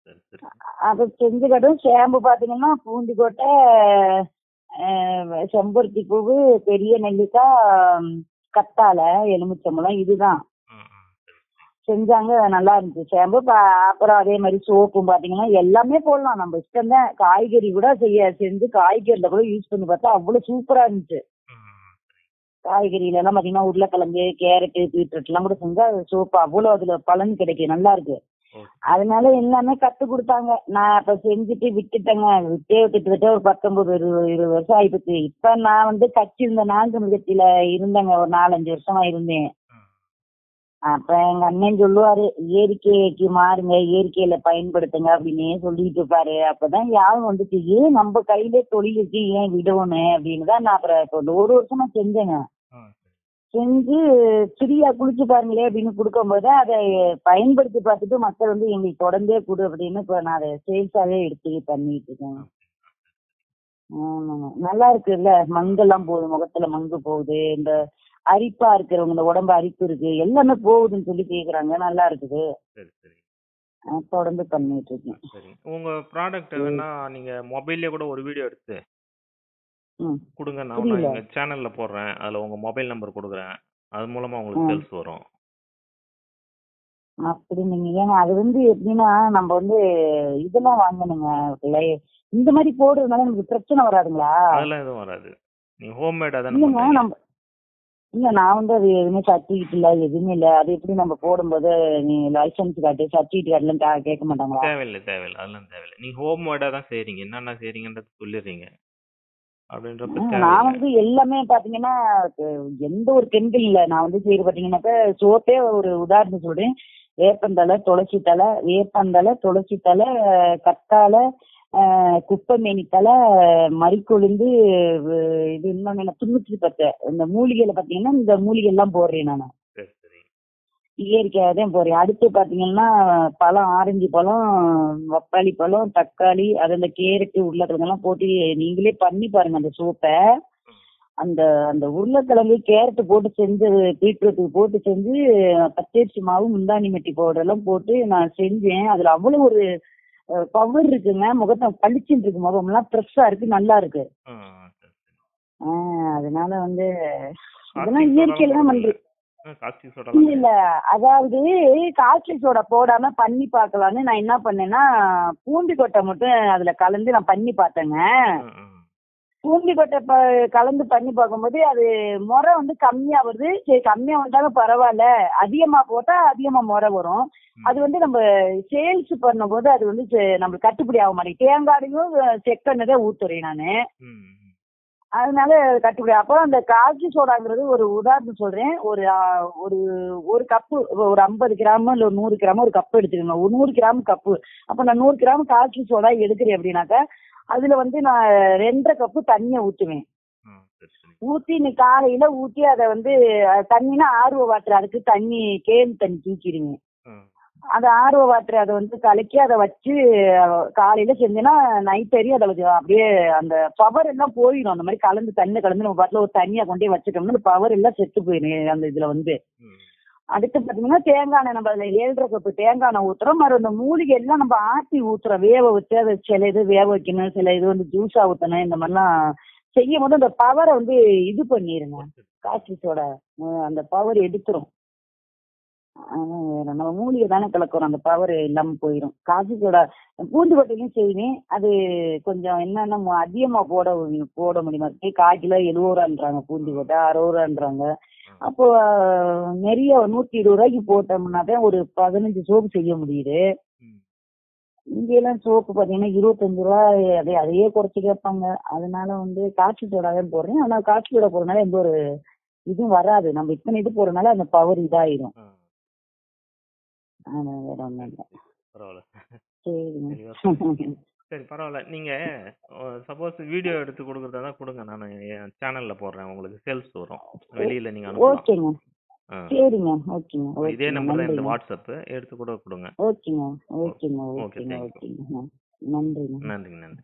சரி சரி. அதை செஞ்சுக்கட்டும். ஷாம்பு பாத்தீங்கன்னா பூண்டிக்கொட்டை, செம்பருத்தி பூவு, பெரிய நெல்லிக்காய், கத்தாழை, எலுமிச்சம்பழம், இதுதான் ம் ம் சரி. செஞ்சாங்க. நல்லா இருந்துச்சு ஷாம்பு. அப்புறம் அதே மாதிரி சோப்பும் பாத்தீங்கன்னா எல்லாமே போடலாம், நம்ம இஷ்டம் தான். காய்கறி கூட செஞ்சு காய்கறில கூட யூஸ் பண்ணி பார்த்தா அவ்வளவு சூப்பரா இருந்துச்சு. ம் சரி. காய்கறியில எல்லாம் பாத்தீங்கன்னா உருளைக்கிழங்கு, கேரட்டு, பீட்ரூட் எல்லாம் கூட செஞ்சா சோப்பு அவ்வளவு அதுல பலன் கிடைக்கும், நல்லா இருக்கு. ஓகே. அதனால எல்லாமே கத்து கொடுத்தாங்க. நான் அப்ப செஞ்சுட்டு விட்டுட்டேங்க. கிட்டத்தட்ட ஒரு 19 20 வருஷம் ஆயிப்போச்சு. இப்ப நான் வந்து கட்சி இருந்த நான்கு மிருகத்தில இருந்தேங்க, ஒரு 4-5 வருஷமா இருந்தேன். ம். அப்ப எங்க அண்ணன் சொல்லுவாரு, இயற்கைக்கு மாறுங்க, இயற்கையில பயன்படுத்துங்க அப்படின்னே சொல்லிட்டு இருப்பாரு. அப்பதான் யாரும் வந்துச்சு, ஏன் நம்ம கையிலே தொழில் இருக்கு, ஏன் விடணும் அப்படின்னு தான் நான் அப்புறம் இப்போ 1 வருஷமா செஞ்சேங்க. ஆ சரி. செஞ்சு ஃப்ரீயா குளிச்சு பாருங்களே அப்படின்னு கொடுக்கும்போது அதை பயன்படுத்தி பார்த்துட்டு மக்கள் வந்து எங்களுக்கு தொடர்ந்தே கொடு அப்படின்னு இப்போ நான் அதை சேல்ஸாவே எடுத்து பண்ணிட்டு இருக்கேன். ஆமாங்க, நல்லா இருக்குல்ல. மங்கெல்லாம் போகுது, முகத்துல மங்கு போகுது. இந்த அரிப்பா இருக்கிறவங்க, இந்த உடம்பு அரிப்பு இருக்கு, எல்லாமே போகுதுன்னு சொல்லி கேக்குறாங்க. நல்லா இருக்குது. சரி சரி. தொடர்ந்து பண்ணிட்டு இருக்கேன். சரி. உங்க ப்ராடக்ட் வேணா நீங்க மொபைல்லே கூட ஒரு வீடியோ எடுத்து கொடுங்க. நான் புரியல. எங்க சேனல்ல போடுறேன். அதுல உங்க மொபைல் நம்பர் கொடுக்குறேன். அது மூலமா உங்களுக்கு சேல்ஸ் வரும். அப்படி நீங்க ஏங்க அது வந்து எப்படின்னா நம்ம வந்து இதெல்லாம் வாங்கணுங்க. இந்த மாதிரி போடுறதுனால நமக்கு பிரச்சனை வராதுங்களா? அதெல்லாம் எதுவும் வராது. நீங்க ஹோம்மேடா தானே இல்லைங்க, பண்றீங்க. நம்ம இல்ல நான் வந்து அது எதுவுமே சர்டிஃபிகேட் இல்ல, எதுவுமே இல்ல. அது எப்படி நம்ம போடும்போது நீ லைசன்ஸ் காட்டு, சர்டிஃபிகேட் காட்டுலாம் கேட்க மாட்டாங்களா? தேவையில்லை தேவையில்லை, அதெல்லாம் தேவையில்லை. நீங்க ஹோம்மேடா தான் செய்றீங்க, என்னென்ன செய்றீங்கன்றது சொல்லிடுறீங்க அப்படின்றப்ப நான் தேவையில்லை. வந்து எல்லாமே பாத்தீங்கன்னா எந்த ஒரு கெமிக்கல் இல்ல. நான் வந்து செய்யற பாத்தீங்கன்னாக்கா சோப்பே ஒரு உதாரணம் சொல்றேன். வேப்பந்தலை, துளசி தலை, வேப்பந்தலை, துளசி தலை, கத்தாழை, குப்பைமேனி தலை, மறிக்கொழுந்து, இது இன்னொன்னு துண்ணூற்றி பத்தை, இந்த மூலிகையில பாத்தீங்கன்னா இந்த மூலிகை எல்லாம் போடுறேன் நான். சரி சரி. இயற்கையாக தான் போறேன். அடுத்து பாத்தீங்கன்னா பழம், ஆரஞ்சு பழம், பப்பாளி பழம், தக்காளி, அது அந்த கேரட்டு, உருளைக்கிழங்கெல்லாம் போட்டு நீங்களே பண்ணி பாருங்க அந்த சோப்பை. அந்த அந்த உருளைக்கிழங்கு, கேரட் போட்டு செஞ்சது, பீட்ரூட் போட்டு செஞ்சு, பச்சரிசி மாவு, முந்தானி மெட்டி பவுடர் எல்லாம் போட்டு நான் செஞ்சேன். அதுல அவ்வளவு ஒரு பவர் இருக்குங்க. முகத்தை பளிச்சுன்னு இருக்கு, முகம்லாம் ஃப்ரெஷ்ஷா இருக்கு, நல்லா இருக்கு. அதனால வந்து இதெல்லாம் இயற்கையில தான் பண்றேன். இல்ல, அதாவது காஸ்ட்லி சோடா போடாம பண்ணி பார்க்கலான்னு நான் என்ன பண்ணேன்னா பூண்டி கொட்டை மட்டும் அதுல கலந்து நான் பண்ணி பார்த்தேங்க. பூண்டி கொட்டை கலந்து பண்ணி பார்க்கும்போது அது முறை வந்து கம்மியா வருது. சரி, கம்மியா வந்தாலும் பரவாயில்ல, அதிகமா போட்டா அதிகமா முறை வரும். அது வந்து நம்ம சேல்ஸ் பண்ணும்போது அது வந்து நம்மளுக்கு கட்டுப்படி ஆக மாட்டேங்குது. தேங்காயும் செக்கெண்ணதான் ஊத்துறேன் நானு, அதனால கட்டுப்படி. அப்புறம் அந்த காய்ச்சி சோடாங்கிறது ஒரு உதாரணம் சொல்றேன். ஒரு கப்பு, ஒரு 50 கிராம் இல்ல ஒரு 100 கிராம் ஒரு கப்பு எடுத்துக்கோங்க. ஒரு 100 கிராம் கப்பு. அப்ப நான் 100 கிராம் காய்ச்சி சோடா எடுக்கிறேன் அப்படின்னாக்கா அதுல வந்து நான் 2.5 கப்பு தண்ணியை ஊற்றுவேன். ஊத்தி நீ காலையில ஊத்தி அதை வந்து தண்ணினா ஆர்வ வாட்டர், அதுக்கு தண்ணி கேன் தண்ணி தூக்கிடுங்க. அதை ஆர்வ வாட்டர் அதை வந்து கலக்கி அதை வச்சு காலையில செஞ்சேன்னா நைட் வரையும் அதை அப்படியே அந்த பவர் எல்லாம் போயிடும். அந்த மாதிரி கலந்து தண்ணி கலந்து நம்ம பாட்டில் ஒரு தண்ணியா கொண்டே வச்சுட்டோம்னா அந்த பவர் எல்லாம் செத்து போயிடும் அந்த இதுல வந்து. அடுத்து பாத்தீங்கன்னா தேங்காய் எண்ணெய், நம்ம அதுல 7.5 கப்பு தேங்காய் எண்ணெய் ஊத்துறோம். மறு அந்த மூலிகை எல்லாம் நம்ம ஆட்டி ஊத்துறோம், வேக வச்சு. அதை சில இது வேக வைக்கணும், சில இது வந்து ஜூஸா ஊத்தணும். இந்த மாதிரிலாம் செய்யும் போது அந்த பவரை வந்து இது பண்ணிருங்க, காய்ச்சலோட அந்த பவர் எடுத்துரும். நம்ம மூலிகை தானே கலக்குறோம், அந்த பவர் இல்லாம போயிடும். காய்ச்சலோட பூண்டு கொட்டையும் செய்வேன். அது கொஞ்சம் என்னன்னா அதிகமா போட முடியுமா இருக்கு. 1/4 கிலோ 70 ரூபான்றாங்க, பூண்டு கொட்டை 60 ரூபான்றாங்க. அப்போ நிறைய 120 ரூபாய்க்கு போட்டோம்னா தான் ஒரு 15 சோப்பு செய்ய முடியுது. இங்கெல்லாம் சோப்பு பாத்தீங்கன்னா 25 ரூபாய், அதையே குறைச்சி கேட்பாங்க. அதனால வந்து காய்ச்சி சோடாதான் போடுறேன். ஆனா காய்ச்சி சோடா போறதுனால எந்த ஒரு இதுவும் வராது. நம்ம இத்தனை இது போறதுனால அந்த பவர் இதாயிரும். வேற ஒண்ணும் இல்லை. சரிங்க. சரி, பரவாயில்ல. நீங்க சப்போஸ் வீடியோ எடுத்து கொடுக்கறதா கொடுங்க, நான் என் சேனல்ல போடுறேன், உங்களுக்கு சேல்ஸ் வரும். வெளியில நீங்க அனுப்பலாம். ஓகேங்க, சரிங்க. ஓகேங்க, இதே நம்பர் தான், இந்த வாட்ஸ்அப் எடுத்து கூட கொடுங்க. ஓகேங்க, ஓகேங்க, ஓகேங்க, ஓகேங்க. நன்றிங்க. நன்றி.